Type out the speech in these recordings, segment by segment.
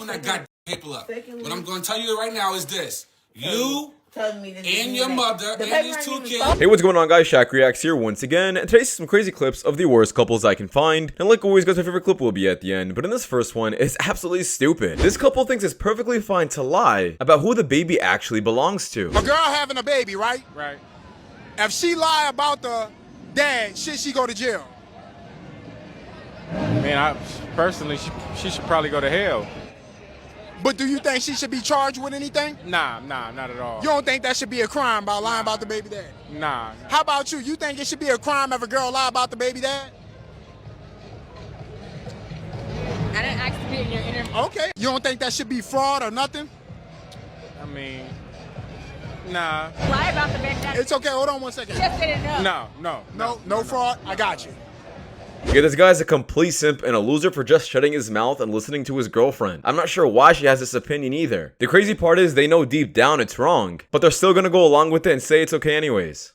Open that goddamn paper up. What I'm going to tell you right now is this. You and your mother and these 2 kids. Hey, what's going on, guys? Shak-Reacts here once again, and today's some crazy clips of the worst couples I can find. And like always, guys, my favorite clip will be at the end, but in this first one, it's absolutely stupid. This couple thinks it's perfectly fine to lie about who the baby actually belongs to. A girl having a baby, right? Right. If she lie about the dad, should she go to jail? I mean, personally, she should probably go to hell. But do you think she should be charged with anything? Nah, not at all. You don't think that should be a crime by lying about the baby dad? Nah. How about you? You think it should be a crime if a girl lie about the baby dad? I didn't ask to be in your interview. Okay. You don't think that should be fraud or nothing? I mean, nah. Lie about the baby dad. It's okay. Hold on one second. Just didn't know. No. Fraud. I got you. Yeah, this guy's a complete simp and a loser for just shutting his mouth and listening to his girlfriend. I'm not sure why she has this opinion either. The crazy part is they know deep down it's wrong, but they're still gonna go along with it and say it's okay anyways.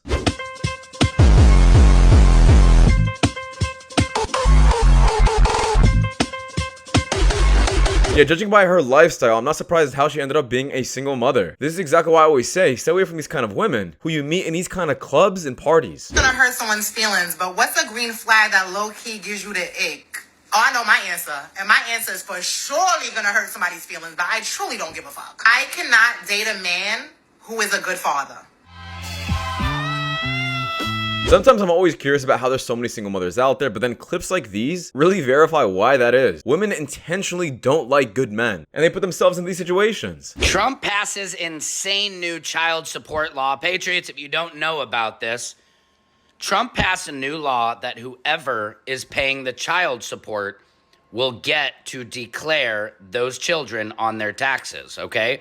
Yeah, judging by her lifestyle, I'm not surprised how she ended up being a single mother. This is exactly why I always say, stay away from these kind of women who you meet in these kind of clubs and parties. It's gonna hurt someone's feelings, but what's a green flag that low-key gives you the ick? Oh, I know my answer. And my answer is for surely gonna hurt somebody's feelings, but I truly don't give a fuck. I cannot date a man who is a good father. Sometimes I'm always curious about how there's so many single mothers out there, but then clips like these really verify why that is. Women intentionally don't like good men, and they put themselves in these situations. Trump passes insane new child support law. Patriots, if you don't know about this, Trump passed a new law that whoever is paying the child support will get to declare those children on their taxes, okay?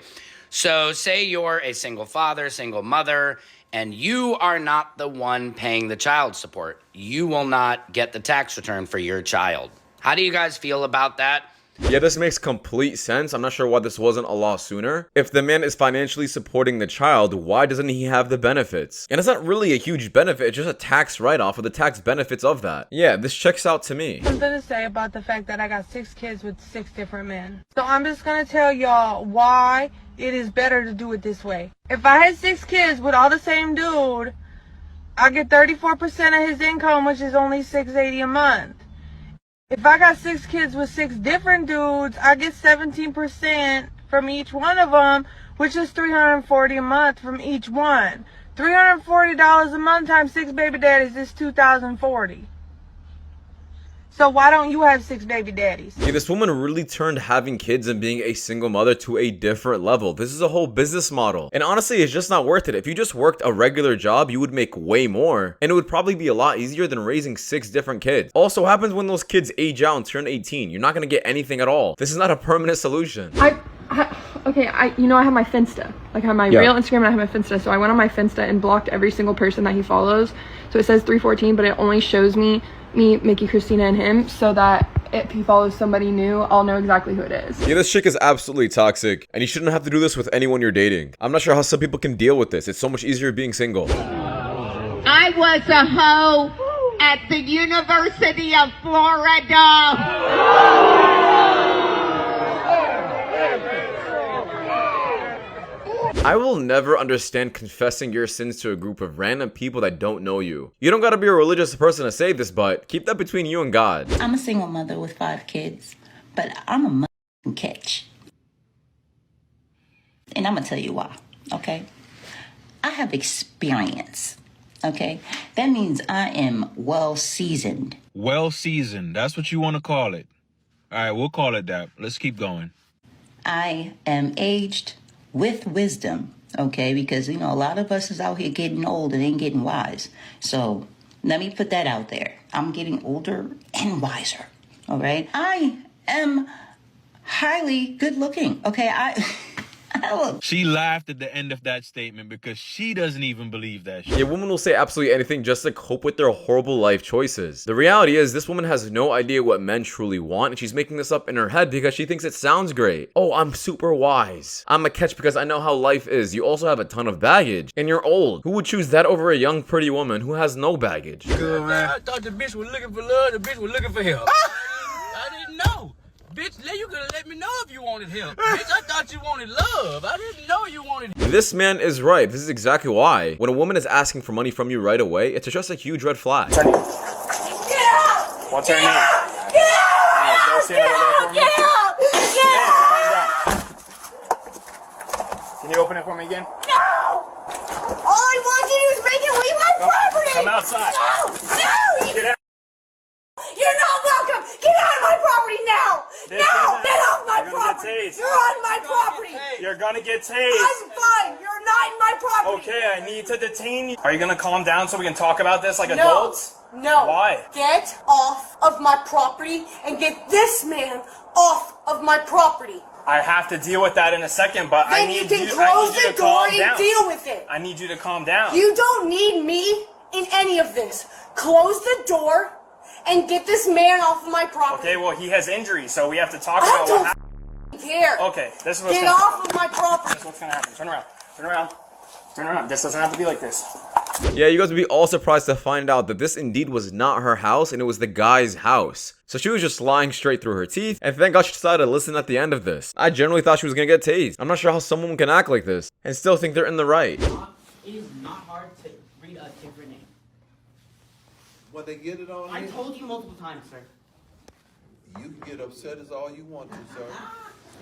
So say you're a single father, single mother, and you are not the one paying the child support. You will not get the tax return for your child. How do you guys feel about that? Yeah, this makes complete sense. I'm not sure why this wasn't a law sooner. If the man is financially supporting the child, why doesn't he have the benefits? And it's not really a huge benefit, it's just a tax write-off of the tax benefits of that. Yeah, this checks out to me. Something to say about the fact that I got 6 kids with 6 different men. So I'm just gonna tell y'all why it is better to do it this way. If I had 6 kids with all the same dude, I get 34% of his income, which is only $680 a month. If I got 6 kids with 6 different dudes, I get 17% from each one of them, which is $340 a month from each one. $340 a month times 6 baby daddies is $2,040. So why don't you have 6 baby daddies? Yeah, this woman really turned having kids and being a single mother to a different level. This is a whole business model. And honestly, it's just not worth it. If you just worked a regular job, you would make way more. And it would probably be a lot easier than raising 6 different kids. Also, what happens when those kids age out and turn 18? You're not going to get anything at all. This is not a permanent solution. I have my Finsta. Like, I have my real Instagram and I have my Finsta. So I went on my Finsta and blocked every single person that he follows. So it says 314, but it only shows me, Mickey, Christina, and him, so that if he follows somebody new, I'll know exactly who it is. Yeah, this chick is absolutely toxic, and you shouldn't have to do this with anyone you're dating. I'm not sure how some people can deal with this. It's so much easier being single. I was a hoe at the University of Florida. I will never understand confessing your sins to a group of random people that don't know you. You don't gotta be a religious person to say this, but keep that between you and God. I'm a single mother with 5 kids, but I'm a motherfucking catch. And I'm gonna tell you why, okay? I have experience, okay? That means I am well seasoned. Well seasoned, that's what you want to call it. All right, we'll call it that. Let's keep going. I am aged with wisdom, okay? Because, a lot of us is out here getting old and ain't getting wise. So let me put that out there. I'm getting older and wiser, all right? I am highly good looking, okay? I look. She laughed at the end of that statement because she doesn't even believe that shit. Yeah, women will say absolutely anything just to cope with their horrible life choices. The reality is this woman has no idea what men truly want, and she's making this up in her head because she thinks it sounds great. Oh, I'm super wise. I'm a catch because I know how life is. You also have a ton of baggage, and you're old. Who would choose that over a young, pretty woman who has no baggage? Good, man. I thought the bitch was looking for love, the bitch was looking for help. I didn't know. bitch. Now you gonna let me know if you wanted him. Bitch, I thought you wanted love. I didn't know you wanted him. This man is right. This is exactly why. When a woman is asking for money from you right away, it's just a huge red flag. Get out! What's her name? Get out! Get out! Get out! Get out! Can you open it for me again? No! All I want you to do is make it leave my property! Come outside. No! Get out. You're not welcome! Get out of my property now! This Now! isn't- Get off my You're gonna get property! tased. You're on my property! You're gonna get tased. I'm fine! You're not in my property! Okay, I need to detain you. Are you gonna calm down so we can talk about this like No. adults? No. Why? Get off of my property and get this man off of my property. I have to deal with that in a second, but I Then need you can I close need you the to door calm and down. deal with it. I need you to calm down. You don't need me in any of this. Close the door and get this man off of my property. Okay, well, he has injuries, so we have to talk I about what don't happened. care. Okay, this is what's Get gonna off of my property. This is what's gonna happen. Turn around. Turn around. Turn around. This doesn't have to be like this. Yeah, you guys would be all surprised to find out that this indeed was not her house and it was the guy's house. So she was just lying straight through her teeth, and thank God she decided to listen at the end of this. I generally thought she was gonna get tased. I'm not sure how someone can act like this and still think they're in the right. It is not hard to read a different name. When they get it on I here, told you multiple times, sir. you can get upset as all you want to, sir.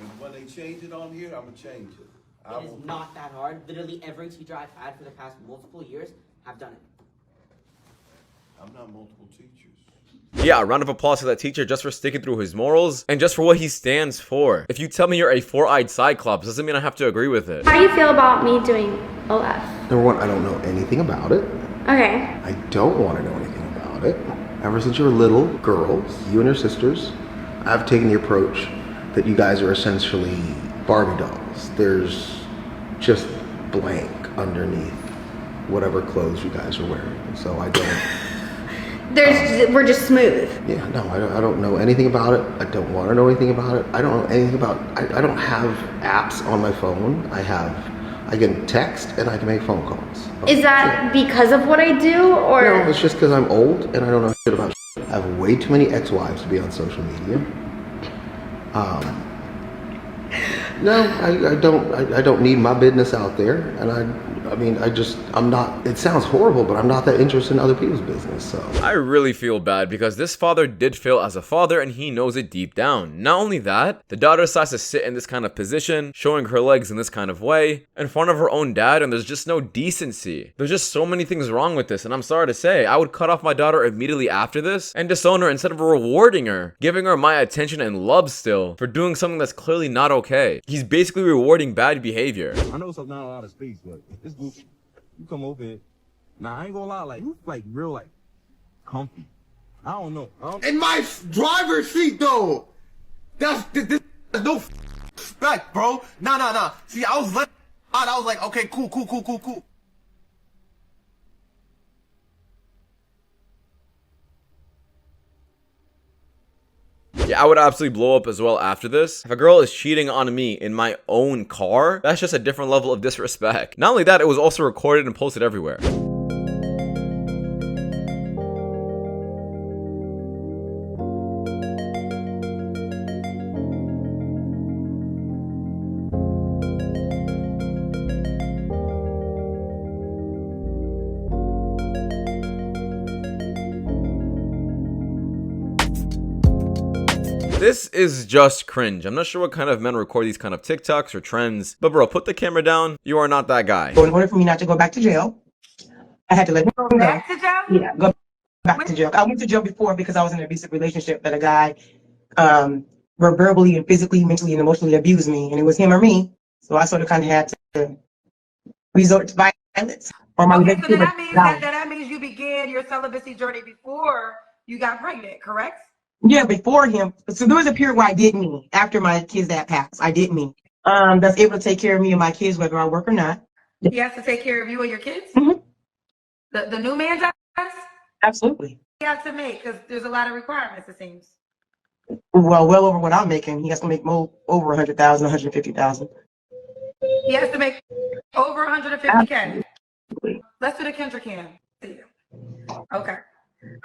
And when they change it on here, I'm gonna change it. It is not that hard. Literally every teacher I've had for the past multiple years have done it. I'm not multiple teachers. Yeah, a round of applause to that teacher just for sticking through his morals and just for what he stands for. If you tell me you're a four-eyed cyclops, doesn't mean I have to agree with it. How do you feel about me doing OF? Number one, I don't know anything about it. Okay. I don't want to know anything about it. Ever since you were little girls, you and your sisters, I've taken the approach that you guys are essentially Barbie dolls. There's just blank underneath whatever clothes you guys are wearing. So I don't... We're just smooth. Yeah, no, I don't know anything about it. I don't want to know anything about it. I don't know anything about... I don't have apps on my phone. I can text and I can make phone calls. Is that because of what I do, or? No, it's just because I'm old and I don't know shit about shit. I have way too many ex-wives to be on social media. No, I don't need my business out there, and I'm not, it sounds horrible, but I'm not that interested in other people's business, so. I really feel bad because this father did fail as a father and he knows it deep down. Not only that, the daughter decides to sit in this kind of position, showing her legs in this kind of way, in front of her own dad, and there's just no decency. There's just so many things wrong with this, and I'm sorry to say, I would cut off my daughter immediately after this and disown her instead of rewarding her, giving her my attention and love still, for doing something that's clearly not okay. He's basically rewarding bad behavior. I know it's not a lot of space, but this group, you come over here. Nah, I ain't gonna lie, like, you like real, like, comfy. I don't know. In my driver's seat, though. That's no respect, bro. Nah. See, I was like, okay, cool. Yeah, I would absolutely blow up as well after this. If a girl is cheating on me in my own car, that's just a different level of disrespect. Not only that, it was also recorded and posted everywhere. This is just cringe. I'm not sure what kind of men record these kind of TikToks or trends, but bro, put the camera down. You are not that guy. So in order for me not to go back to jail, I had to let him go. Back to jail? Yeah, go back to jail. I went to jail before because I was in an abusive relationship that a guy verbally and physically, mentally, and emotionally abused me, and it was him or me. So I sort of kind of had to resort to violence. Or my Okay, so that means you began your celibacy journey before you got pregnant, correct? Yeah, before him. So there was a period where I did me. After my kids that passed, I did me. That's able to take care of me and my kids, whether I work or not. He has to take care of you and your kids? Mm-hmm. The new man does? Absolutely. He has to make, because there's a lot of requirements, it seems. Well over what I'm making. He has to make over 100,000, 150,000. He has to make over 150K. Let's do the Kendrick can. Okay.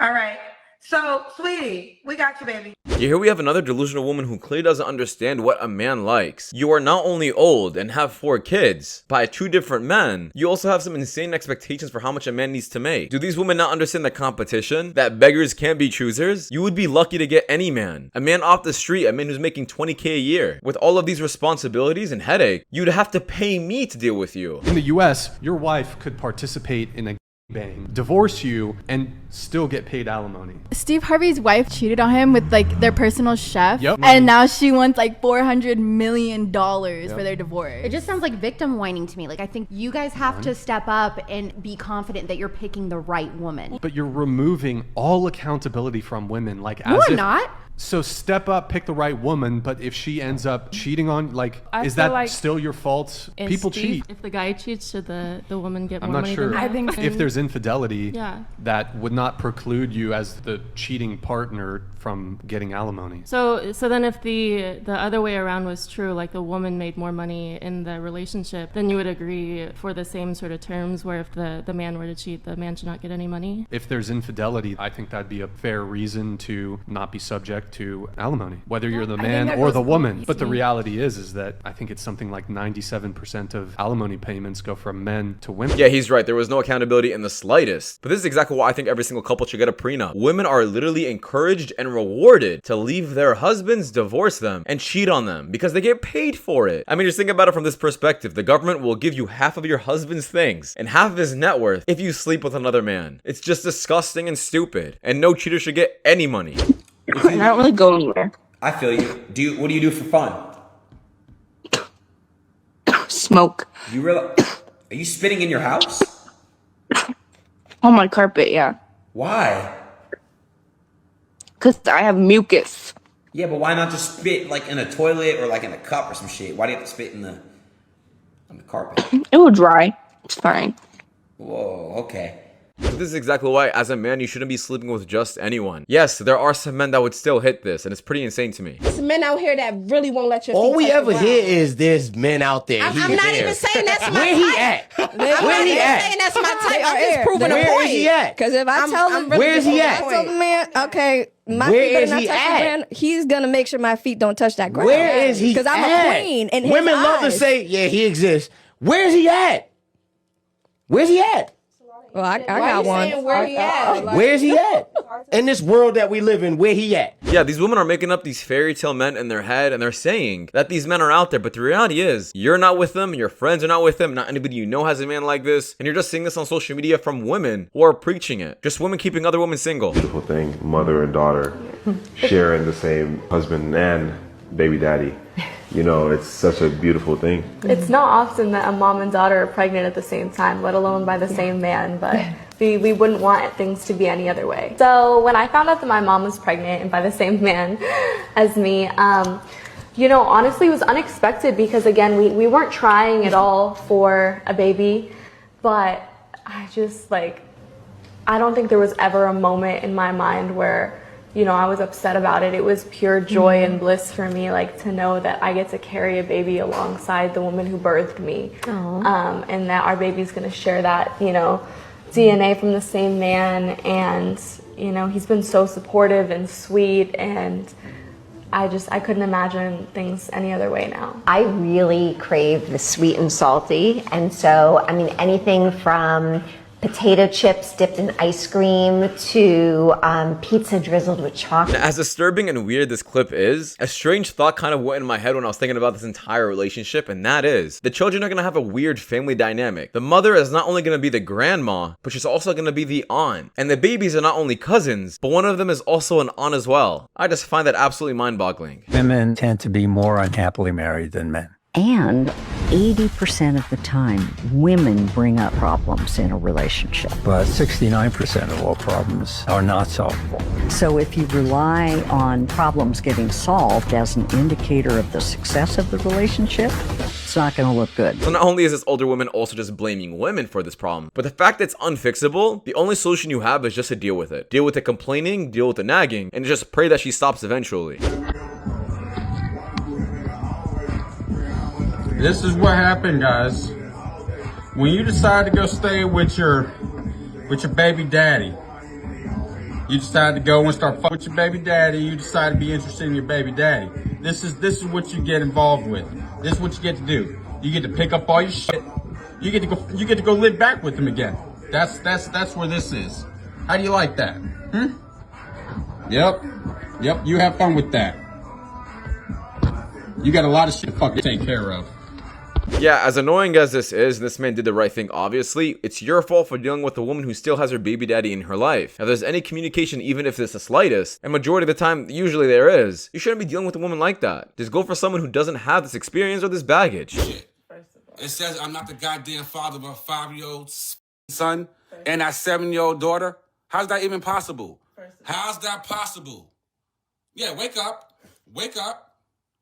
All right. So, sweetie, we got you, baby. Yeah, here we have another delusional woman who clearly doesn't understand what a man likes. You are not only old and have 4 kids by 2 different men, you also have some insane expectations for how much a man needs to make. Do these women not understand the competition? That beggars can't be choosers? You would be lucky to get any man. A man off the street, a man who's making $20K a year. With all of these responsibilities and headache, you'd have to pay me to deal with you. In the US, your wife could participate in a bang, divorce you, and still get paid alimony. Steve Harvey's wife cheated on him with like their personal chef, Yep. and now she wants like $400 million for their divorce. It just sounds like victim whining to me. Like, I think you guys have to step up and be confident that you're picking the right woman. But you're removing all accountability from women. Like, No, as I'm if, not. So step up, pick the right woman, but if she ends up cheating on, like, I is feel that like still your fault? People cheat. If the guy cheats, should the woman get I'm more not money sure. than I think if there's infidelity, Yeah. that would not preclude you as the cheating partner from getting alimony. So then if the other way around was true, like the woman made more money in the relationship, then you would agree for the same sort of terms where if the man were to cheat, the man should not get any money? If there's infidelity, I think that'd be a fair reason to not be subject to alimony, whether you're the man or the woman. But the reality is that I think it's something like 97% of alimony payments go from men to women. Yeah, he's right. There was no accountability in the slightest. But this is exactly why I think every single couple should get a prenup. Women are literally encouraged and rewarded to leave their husbands, divorce them, and cheat on them because they get paid for it. I mean, just think about it from this perspective. The government will give you half of your husband's things and half of his net worth if you sleep with another man. It's just disgusting and stupid. And no cheater should get any money. I don't really go anywhere. I feel you. What do you do for fun? Smoke. You realize? Are you spitting in your house? On my carpet, yeah. Why? Because I have mucus. Yeah, but why not just spit like in a toilet or like in a cup or some shit? Why do you have to spit on the carpet? It will dry. It's fine. Whoa, okay. But this is exactly why, as a man, you shouldn't be sleeping with just anyone. Yes, there are some men that would still hit this, and it's pretty insane to me. There's men out here that really won't let your All feet we touch ever the hear ground. is there's men out there. I'm not even saying that's my Where type. he at? I'm Where not he even at? saying that's my type. I'm Where just proving a Where point. is he at? Because if I tell him, Where is he if I at? tell the man, okay, my Where feet better is not he touch at? the ground, he's gonna make sure my feet don't touch that ground. Where is he Because I'm at? a queen in his Women love to eyes. say, yeah, he exists. Where's he at? Where's he at? Well, I Why got you one. saying where he at? Like, Where's he at? In this world that we live in, where he at? Yeah, these women are making up these fairy tale men in their head, and they're saying that these men are out there, but the reality is, you're not with them, your friends are not with them, not anybody you know has a man like this, and you're just seeing this on social media from women who are preaching it. Just women keeping other women single. Beautiful thing, mother and daughter sharing the same husband and baby daddy. You know, it's such a beautiful thing. It's not often that a mom and daughter are pregnant at the same time, let alone by the same man, but we wouldn't want things to be any other way. So when I found out that my mom was pregnant and by the same man as me, you know, honestly it was unexpected because again, we weren't trying at all for a baby, but I just I don't think there was ever a moment in my mind where, you know, I was upset about it. It was pure joy and bliss for me, to know that I get to carry a baby alongside the woman who birthed me, and that our baby's going to share that, you know, DNA from the same man. And, you know, he's been so supportive and sweet, and I couldn't imagine things any other way now. I really crave the sweet and salty, and so, I mean, anything from potato chips dipped in ice cream to pizza drizzled with chocolate. As disturbing and weird this clip is, a strange thought kind of went in my head when I was thinking about this entire relationship, and that is, the children are going to have a weird family dynamic. The mother is not only going to be the grandma, but she's also going to be the aunt. And the babies are not only cousins, but one of them is also an aunt as well. I just find that absolutely mind-boggling. Women tend to be more unhappily married than men. And 80% of the time, women bring up problems in a relationship. But 69% of all problems are not solvable. So if you rely on problems getting solved as an indicator of the success of the relationship, it's not going to look good. So not only is this older woman also just blaming women for this problem, but the fact that it's unfixable, the only solution you have is just to deal with it. Deal with the complaining, deal with the nagging, and just pray that she stops eventually. This is what happened, guys. When you decide to go stay with your baby daddy, You decide to go and start fucking with your baby daddy. You decide to be interested in your baby daddy. This is what you get involved with. This is what you get to do. You get to pick up all your shit. You get to go live back with him again. That's where this is. How do you like that? Yep. You have fun with that. You got a lot of shit to fucking take care of. Yeah, as annoying as this man did the right thing, obviously. It's your fault for dealing with a woman who still has her baby daddy in her life. If there's any communication, even if it's the slightest, and majority of the time, usually there is, you shouldn't be dealing with a woman like that. Just go for someone who doesn't have this experience or this baggage. It says I'm not the goddamn father of a 5-year-old son and that 7-year-old daughter. How's that even possible? How's that possible? Yeah, wake up. Wake up.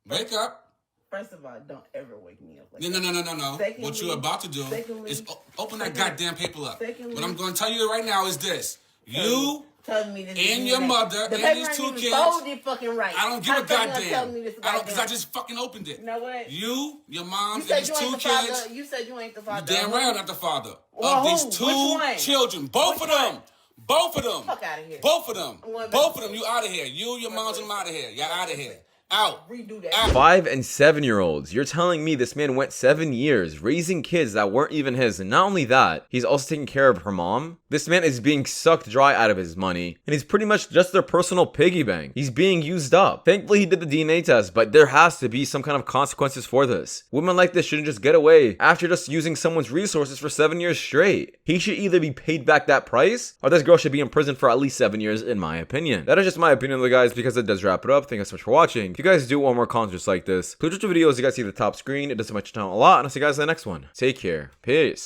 Wake up. First of all, don't ever wake me up like No. Secondly, what you're about to do is open that goddamn paper up. What I'm going to tell you right now is this. You telling me this and your mother the and these 2 kids. Folded fucking right. I don't give a goddamn. Because I just just fucking opened it. You know what? You, your mom, you and these 2 kids. You said you ain't the father. You damn right I'm not the father well, of these 2 children. Both of them. Both of them. Fuck out of here. Both of them. Both of them. You out of here. You, your mom's and out of here. Y'all out of here. Out. Redo that. 5 and 7-year-olds. You're telling me this man went 7 years raising kids that weren't even his, and not only that, he's also taking care of her mom? This man is being sucked dry out of his money, and he's pretty much just their personal piggy bank. He's being used up. Thankfully, he did the DNA test, but there has to be some kind of consequences for this. Women like this shouldn't just get away after just using someone's resources for 7 years straight. He should either be paid back that price, or this girl should be in prison for at least 7 years, in my opinion. That is just my opinion, though, guys, because it does wrap it up. Thank you so much for watching. If you guys do want more content just like this, please watch the videos you guys see at the top screen. It does help my channel a lot, and I'll see you guys in the next one. Take care. Peace.